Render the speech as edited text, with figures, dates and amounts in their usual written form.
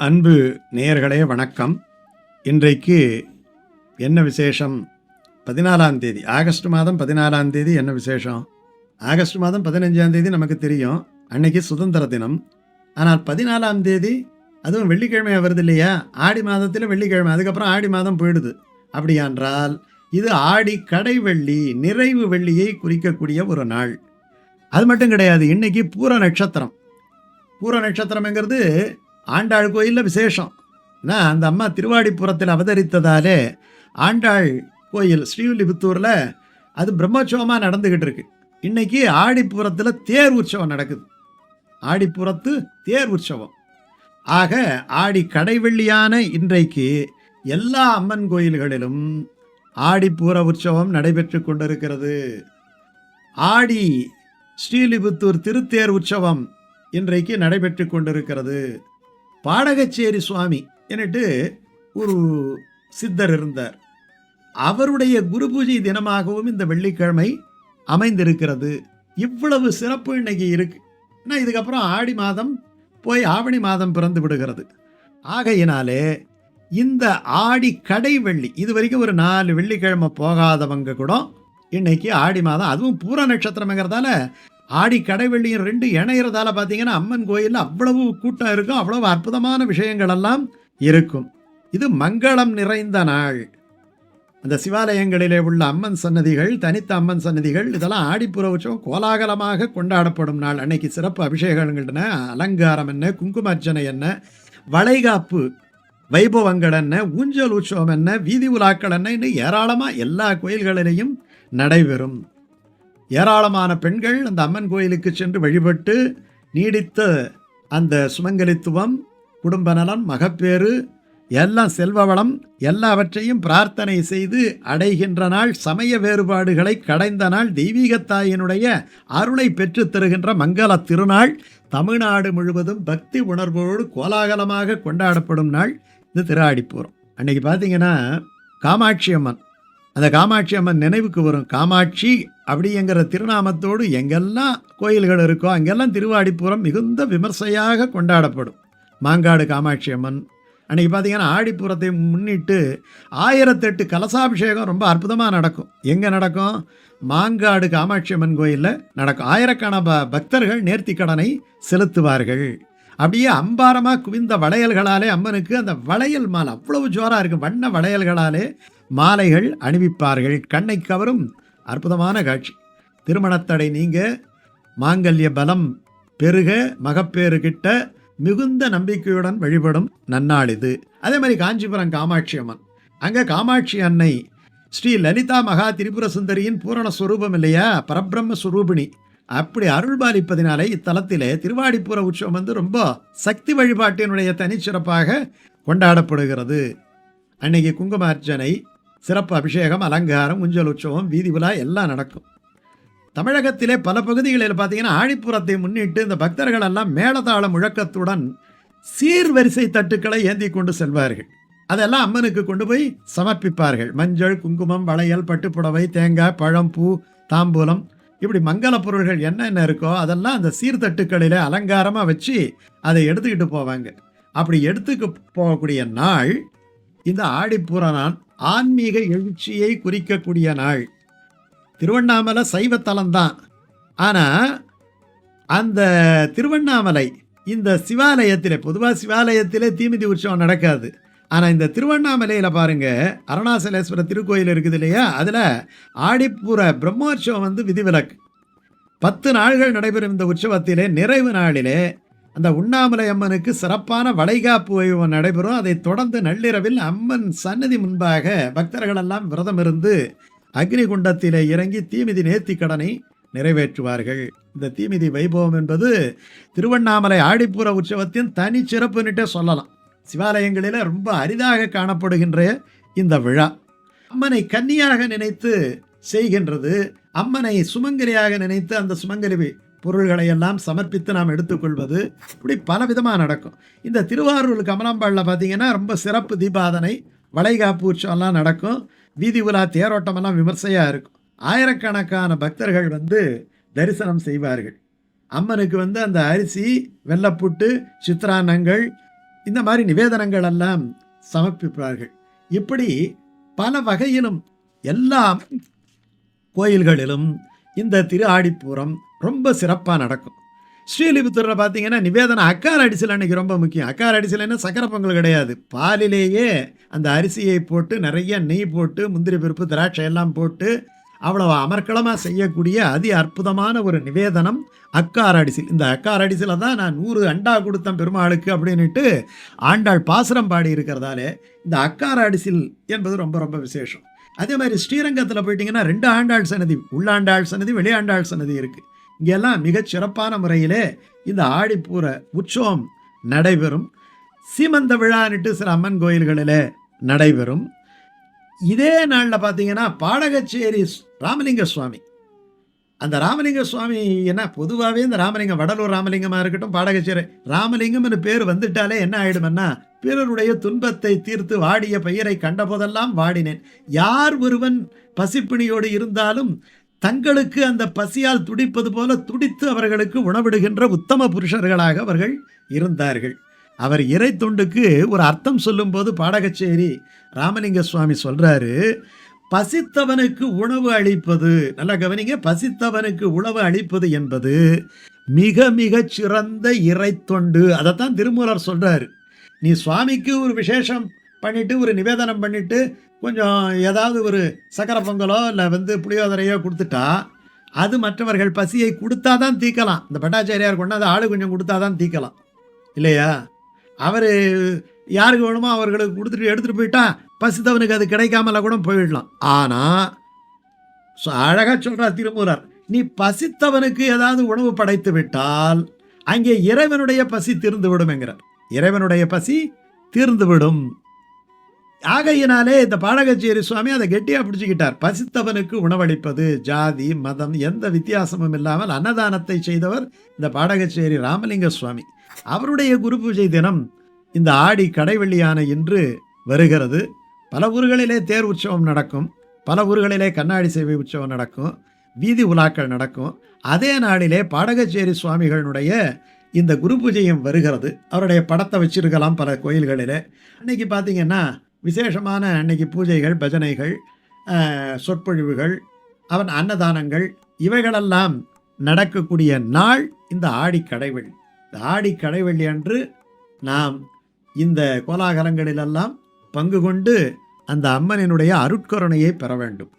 அன்பு நேயர்களே வணக்கம். இன்றைக்கு என்ன விசேஷம்? 14ஆம் தேதி, ஆகஸ்ட் மாதம் 14ஆம் தேதி. என்ன விசேஷம்? ஆகஸ்ட் மாதம் 15ஆம் தேதி நமக்கு தெரியும், அன்னைக்கு சுதந்திர தினம். ஆனால் 14ஆம் தேதி அதுவும் வெள்ளிக்கிழமையாக வருது இல்லையா? ஆடி மாதத்தில் வெள்ளிக்கிழமை, அதுக்கப்புறம் ஆடி மாதம் போயிடுது. அப்படியான்றால் இது ஆடி கடை வெள்ளி, நிறைவு வெள்ளியை குறிக்கக்கூடிய ஒரு நாள். அது மட்டும் கிடையாது, இன்னைக்கு பூர நட்சத்திரம். பூர நட்சத்திரம்ங்கிறது ஆண்டாள் கோயிலில் விசேஷம். அந்த அம்மா திருவாடிப்புறத்தில் அவதரித்ததாலே ஆண்டாள் கோயில் ஸ்ரீவில்லிபுத்தூரில் அது பிரம்மோற்சவமாக நடந்துக்கிட்டு இருக்கு. இன்னைக்கு ஆடிப்புறத்தில் தேர் உற்சவம் நடக்குது. ஆடிப்புறத்து தேர் உற்சவம். ஆக ஆடி கடைவெள்ளியான இன்றைக்கு எல்லா அம்மன் கோயில்களிலும் ஆடிப்பூர உற்சவம் நடைபெற்று கொண்டிருக்கிறது. ஆடி ஸ்ரீவில்லிபுத்தூர் திருத்தேர் உற்சவம் இன்றைக்கு நடைபெற்று கொண்டிருக்கிறது. பாடகச்சேரி சுவாமி என்னட்டு ஒரு சித்தர் இருந்தார். அவருடைய குரு பூஜை தினமாகவும் இந்த வெள்ளிக்கிழமை அமைந்திருக்கிறது. இவ்வளவு சிறப்பு இன்னைக்கு இருக்கு. இதுக்கப்புறம் ஆடி மாதம் போய் ஆவணி மாதம் பிறந்து விடுகிறது. ஆகையினாலே இந்த ஆடி கடை வெள்ளி, இது வரைக்கும் ஒரு 4 வெள்ளிக்கிழமை போகாதவங்க கூட இன்னைக்கு ஆடி மாதம், அதுவும் பூர நட்சத்திரம்ங்கிறதால ஆடி கடைவெள்ளியும் 2 இணைகிறதால பார்த்தீங்கன்னா அம்மன் கோயிலில் அவ்வளவு கூட்டம் இருக்கும், அவ்வளவு அற்புதமான விஷயங்கள் எல்லாம் இருக்கும். இது மங்களம் நிறைந்த நாள். அந்த சிவாலயங்களிலே உள்ள அம்மன் சன்னதிகள், தனித்த அம்மன் சன்னதிகள், இதெல்லாம் ஆடிப்புற உற்சவம் கோலாகலமாக கொண்டாடப்படும் நாள். அன்னைக்கு சிறப்பு அபிஷேகங்கள் என்ன, அலங்காரம் என்ன, குங்குமார்ச்சனை என்ன, வளைகாப்பு வைபவங்கள் என்ன, ஊஞ்சல் உற்சவம் என்ன, வீதி உலாக்கள் என்ன, இன்னும் ஏராளமாக எல்லா கோயில்களிலேயும் நடைபெறும். ஏராளமான பெண்கள் அந்த அம்மன் கோயிலுக்கு சென்று வழிபட்டு நீடித்த அந்த சுமங்கலித்துவம், குடும்ப நலன், மகப்பேறு, எல்லாம் செல்வ வளம் எல்லாவற்றையும் பிரார்த்தனை செய்து அடைகின்ற நாள். சமய வேறுபாடுகளை கடைந்த நாள். தெய்வீகத்தாயினுடைய அருளை பெற்று தருகின்ற மங்கள திருநாள். தமிழ்நாடு முழுவதும் பக்தி உணர்வோடு கோலாகலமாக கொண்டாடப்படும் நாள் இது திருஆடிப்பூரம். அன்னைக்கு பார்த்தீங்கன்னா காமாட்சி அம்மன், அந்த காமாட்சி அம்மன் நினைவுக்கு வரும். காமாட்சி அப்படிங்கிற திருநாமத்தோடு எங்கெல்லாம் கோயில்கள் இருக்கோ அங்கெல்லாம் திருவாடிப்புறம் மிகுந்த விமர்சையாக கொண்டாடப்படும். மாங்காடு காமாட்சி அம்மன் அன்றைக்கி பார்த்தீங்கன்னா ஆடிப்புறத்தை முன்னிட்டு 1008 கலசாபிஷேகம் ரொம்ப அற்புதமாக நடக்கும். எங்கே நடக்கும்? மாங்காடு காமாட்சி அம்மன் கோயிலில் நடக்கும். ஆயிரக்கணக்கான பக்தர்கள் நேர்த்தி கடனை செலுத்துவார்கள். அப்படியே அம்பாரமாக குவிந்த வளையல்களாலே அம்மனுக்கு அந்த வளையல் மாலை அவ்வளவு ஜோராக இருக்கும். வண்ண வளையல்களாலே மாலைகள் அணிவிப்பார்கள். கண்ணை கவரும் அற்புதமான காட்சி. திருமணத்தடை நீங்க, மாங்கல்ய பலம் பெருக, மகப்பேறு கிட்ட மிகுந்த நம்பிக்கையுடன் வழிபடும் நன்னாள் இது. அதே மாதிரி காஞ்சிபுரம் காமாட்சி அம்மன், அங்கே காமாட்சி அன்னை ஸ்ரீ லலிதா மகா திரிபுர சுந்தரியின் பூரண ஸ்வரூபம் இல்லையா, பரபிரம்ம ஸ்வரூபிணி. அப்படி அருள்பாலிப்பதினாலே இத்தலத்திலே திருவாடிப்புற உற்சவம் ரொம்ப சக்தி வழிபாட்டினுடைய தனிச்சிறப்பாக கொண்டாடப்படுகிறது. அன்னைக்கு குங்குமார்ச்சனை, சிறப்பு அபிஷேகம், அலங்காரம், ஊஞ்சல் உற்சவம், வீதி உலா எல்லாம் நடக்கும். தமிழகத்திலே பல பகுதிகளில் பார்த்தீங்கன்னா ஆடிப்புறத்தை முன்னிட்டு இந்த பக்தர்கள் எல்லாம் மேளதாள முழக்கத்துடன் சீர்வரிசை தட்டுக்களை ஏந்தி கொண்டு செல்வார்கள். அதெல்லாம் அம்மனுக்கு கொண்டு போய் சமர்ப்பிப்பார்கள். மஞ்சள், குங்குமம், வளையல், பட்டுப்புடவை, தேங்காய், பழம், பூ, தாம்பூலம், இப்படி மங்கள பொருள்கள் என்னென்ன இருக்கோ அதெல்லாம் அந்த சீர்தட்டுக்களில் அலங்காரமாக வச்சு அதை எடுத்துக்கிட்டு போவாங்க. அப்படி எடுத்துக்கு போகக்கூடிய நாள் இந்த ஆடிப்பூர நாள். ஆன்மீக எழுச்சியை குறிக்கக்கூடிய நாள். திருவண்ணாமலை சைவத்தலம்தான். ஆனால் அந்த திருவண்ணாமலை இந்த சிவாலயத்தில், பொதுவாக சிவாலயத்திலே தீமிதி உற்சவம் நடக்காது. ஆனால் இந்த திருவண்ணாமலையில் பாருங்கள், அருணாசலேஸ்வரர் திருக்கோயில் இருக்குது இல்லையா, அதில் ஆடிப்பூர பிரம்மோற்சவம் விதிவிலக்கு. 10 நாள்கள் நடைபெறும் இந்த உற்சவத்திலே நிறைவு நாளிலே அந்த உண்ணாமலை அம்மனுக்கு சிறப்பான வளைகாப்பு வைபவம் நடைபெறும். அதைத் தொடர்ந்து நள்ளிரவில் அம்மன் சன்னதி முன்பாக பக்தர்களெல்லாம் விரதம் இருந்து அக்னி குண்டத்திலே இறங்கி தீமிதி நேர்த்தி கடனை நிறைவேற்றுவார்கள். இந்த தீமிதி வைபவம் என்பது திருவண்ணாமலை ஆடிப்பூர உற்சவத்தின் தனிச்சிறப்புன்னுட்டே சொல்லலாம். சிவாலயங்களில் ரொம்ப அரிதாக காணப்படுகின்ற இந்த விழா அம்மனை கன்னியாக நினைத்து செய்கின்றது. அம்மனை சுமங்கலியாக நினைத்து அந்த சுமங்கலி பொருள்களை எல்லாம் சமர்ப்பித்து நாம் எடுத்துக்கொள்வது, இப்படி பலவிதமாக நடக்கும். இந்த திருவாரூர் கமலாம்பாளில் பார்த்தீங்கன்னா ரொம்ப சிறப்பு தீபாதனை, வளைகாப்பு உற்சவம்லாம் நடக்கும். வீதி உலா தேரோட்டமெல்லாம் விமர்சையாக இருக்கும். ஆயிரக்கணக்கான பக்தர்கள் தரிசனம் செய்வார்கள். அம்மனுக்கு அந்த அரிசி, வெள்ளப்புட்டு, சித்திரான்னங்கள், இந்த மாதிரி நிவேதனங்கள் எல்லாம் சமர்ப்பிப்பார்கள். இப்படி பல வகையிலும் எல்லா கோயில்களிலும் இந்த திரு ஆடிப்பூரம் ரொம்ப சிறப்பாக நடக்கும். ஸ்ரீலிபுத்தூரில் பார்த்தீங்கன்னா நிவேதனம் அக்கார அடிசில் அன்றைக்கி ரொம்ப முக்கியம். அக்கார அடிசில்னா சக்கரை பொங்கல் கிடையாது, பாலிலேயே அந்த அரிசியை போட்டு நிறைய நெய் போட்டு முந்திரி பருப்பு திராட்சை எல்லாம் போட்டு அவ்வளவு அமர்க்களமாக செய்யக்கூடிய அதி அற்புதமான ஒரு நிவேதனம் அக்கார அடிசில். இந்த அக்கார அடிசில தான் நான் 100 அண்டா கொடுத்தேன் பெருமாளுக்கு அப்படின்ட்டு ஆண்டாள் பாசுரம் பாடி இருக்கிறதாலே இந்த அக்கார அடிசில் என்பது ரொம்ப ரொம்ப விசேஷம். அதே மாதிரி ஸ்ரீரங்கத்தில் போயிட்டீங்கன்னா 2 ஆண்டாள் சன்னதி, உள்ளாண்டாள் சன்னதி, வெளியாண்டாள் சன்னதி இருக்குது. இங்கெல்லாம் மிகச் சிறப்பான முறையிலே இந்த ஆடிப்பூர உற்சவம் நடைபெறும். சீமந்த விழான்ட்டு சில அம்மன் கோயில்களில் நடைபெறும். இதே நாளில் பார்த்தீங்கன்னா பாடகச்சேரி ராமலிங்க சுவாமி, அந்த ராமலிங்க சுவாமி என்ன பொதுவாகவே இந்த ராமலிங்கம் வடலூர் ராமலிங்கமாக இருக்கட்டும், பாடகச்சேரி ராமலிங்கம்னு பேர் வந்துட்டாலே என்ன ஆயிடுமென்னா, பிறருடைய துன்பத்தை தீர்த்து வாடிய பயிரை கண்டபோதெல்லாம் வாடினேன். யார் ஒருவன் பசிப்பிணியோடு இருந்தாலும் தங்களுக்கு அந்த பசியால் துடிப்பது போல துடித்து அவர்களுக்கு உணவிடுகின்ற உத்தம புருஷர்களாக அவர்கள் இருந்தார்கள். அவர் இறை தொண்டுக்கு ஒரு அர்த்தம் சொல்லும்போது பாடகச்சேரி ராமலிங்க சுவாமி சொல்றாரு, பசித்தவனுக்கு உணவு அளிப்பது, நல்லா கவனிங்க, பசித்தவனுக்கு உணவு அளிப்பது என்பது மிக மிக சிறந்த இறை தொண்டு. அதைத்தான் திருமூலர் சொல்றாரு. நீ சுவாமிக்கு ஒரு விசேஷம் பண்ணிட்டு ஒரு நிவேதனம் பண்ணிட்டு கொஞ்சம் ஏதாவது ஒரு சக்கரை பொங்கலோ இல்லை புளியோதரையோ கொடுத்துட்டா அது மற்றவர்கள் பசியை கொடுத்தா தான் தீக்கலாம். இந்த பட்டாச்சாரியார் கொண்டாந்து ஆளு கொஞ்சம் கொடுத்தா தான் தீக்கலாம் இல்லையா? அவர் யாருக்கு வேணுமோ அவர்களுக்கு கொடுத்துட்டு எடுத்துகிட்டு போயிட்டா பசித்தவனுக்கு அது கிடைக்காமல கூட போயிடலாம். ஆனால் அழகாக சொல்கிறார் திருமூலர், நீ பசித்தவனுக்கு ஏதாவது உணவு படைத்து விட்டால் அங்கே இறைவனுடைய பசி தீர்ந்து விடும் என்கிறார். இறைவனுடைய பசி தீர்ந்து விடும். ஆகையினாலே இந்த பாடகச்சேரி சுவாமி அதை கெட்டியாக பிடிச்சிக்கிட்டார். பசித்தவனுக்கு உணவளிப்பது ஜாதி மதம் எந்த வித்தியாசமும் இல்லாமல் அன்னதானத்தை செய்தவர் இந்த பாடகச்சேரி ராமலிங்க சுவாமி. அவருடைய குரு பூஜை தினம் இந்த ஆடி கடைவெள்ளியான இன்று வருகிறது. பல ஊர்களிலே தேர் உற்சவம் நடக்கும், பல ஊர்களிலே கண்ணாடி சேவை உற்சவம் நடக்கும், வீதி உலாக்கள் நடக்கும். அதே நாளிலே பாடகச்சேரி சுவாமிகளுடைய இந்த குரு பூஜையும் வருகிறது. அவருடைய படத்தை வச்சிருக்கலாம் பல கோயில்களிலே. அன்னைக்கு பார்த்தீங்கன்னா விசேஷமான அன்னைக்கு பூஜைகள், பஜனைகள், சொற்பொழிவுகள், அவன் அன்னதானங்கள் இவைகளெல்லாம் நடக்கக்கூடிய நாள் இந்த ஆடி கடைவெள்ளி. இந்த ஆடி கடைவெள்ளி அன்று நாம் இந்த கோலாகலங்களிலெல்லாம் பங்கு கொண்டு அந்த அம்மனினுடைய அருட்கருணையை பெற வேண்டும்.